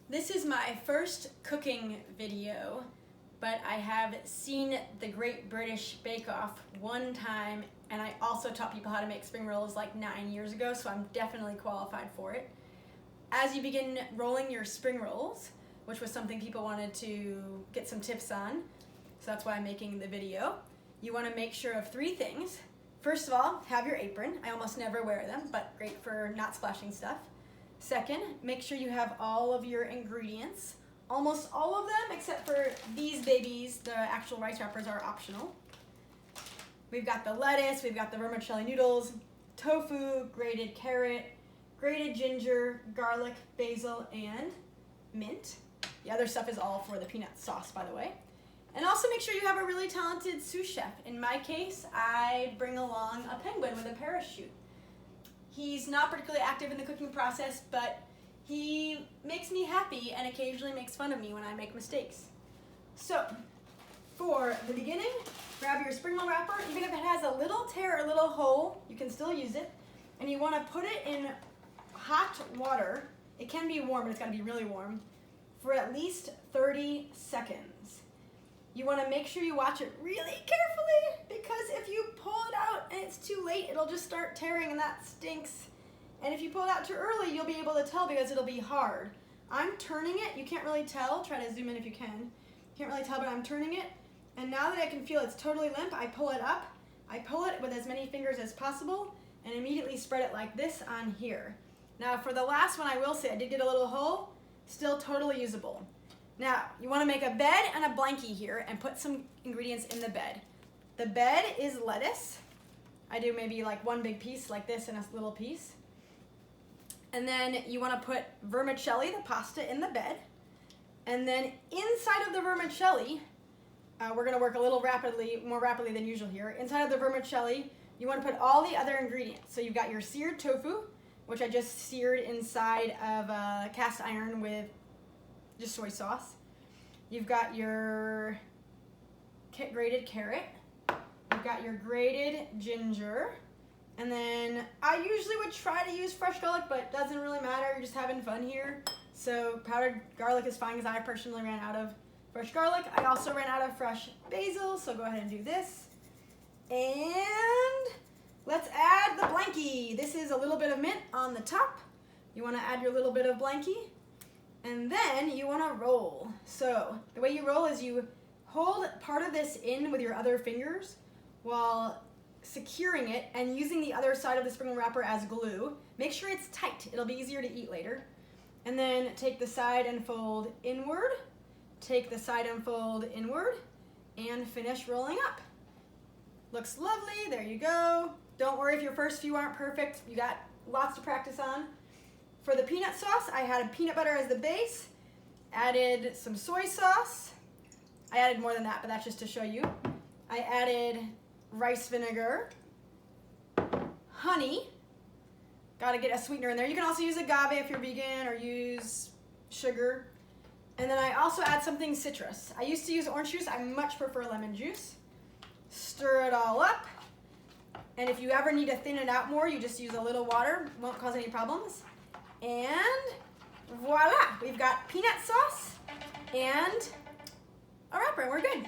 This is my first cooking video, but I have seen the Great British Bake Off one time, and I also taught people how to make spring rolls like 9 years ago, so I'm definitely qualified for it. As you begin rolling your spring rolls, which was something people wanted to get some tips on, so that's why I'm making the video, you want to make sure of 3 things. First of all, have your apron. I almost never wear them, but great for not splashing stuff. Second, make sure you have all of your ingredients. Almost all of them, except for these babies, the actual rice wrappers are optional. We've got the lettuce, we've got the vermicelli noodles, tofu, grated carrot, grated ginger, garlic, basil, and mint. The other stuff is all for the peanut sauce, by the way. And also make sure you have a really talented sous chef. In my case, I bring along a penguin with a parachute. He's not particularly active in the cooking process, but he makes me happy and occasionally makes fun of me when I make mistakes. So, for the beginning, grab your spring roll wrapper. Even if it has a little tear or a little hole, you can still use it. And you want to put it in hot water. It can be warm, but it's got to be really warm, for at least 30 seconds. You want to make sure you watch it really carefully, because if you pull it out and it's too late, it'll just start tearing and that stinks. And if you pull it out too early, you'll be able to tell because it'll be hard. I'm turning it. You can't really tell. Try to zoom in if you can. You can't really tell, but I'm turning it. And now that I can feel it's totally limp, I pull it up. I pull it with as many fingers as possible and immediately spread it like this on here. Now for the last one, I will say I did get a little hole, still totally usable. Now, you want to make a bed and a blankie here and put some ingredients in the bed. The bed is lettuce. I do maybe like one big piece like this and a little piece. And then you want to put vermicelli, the pasta, in the bed. And then inside of the vermicelli, we're going to work a little more rapidly than usual here. Inside of the vermicelli, you want to put all the other ingredients. So you've got your seared tofu, which I just seared inside of a cast iron with just soy sauce. You've got your grated carrot. You've got your grated ginger. And then I usually would try to use fresh garlic, but it doesn't really matter. You're just having fun here. So powdered garlic is fine because I personally ran out of fresh garlic. I also ran out of fresh basil, so go ahead and do this. And let's add the blankie. This is a little bit of mint on the top. You want to add your little bit of blankie. And then you want to roll. So the way you roll is you hold part of this in with your other fingers while securing it and using the other side of the spring roll wrapper as glue. Make sure it's tight. It'll be easier to eat later. And then take the side and fold inward. Take the side and fold inward. And finish rolling up. Looks lovely. There you go. Don't worry if your first few aren't perfect. You got lots to practice on. For the peanut sauce, I had peanut butter as the base, added some soy sauce. I added more than that, but that's just to show you. I added rice vinegar, honey. Got to get a sweetener in there. You can also use agave if you're vegan, or use sugar. And then I also add something citrus. I used to use orange juice. I much prefer lemon juice. Stir it all up. And if you ever need to thin it out more, you just use a little water. Won't cause any problems. And voila, we've got peanut sauce and a wrapper, and we're good.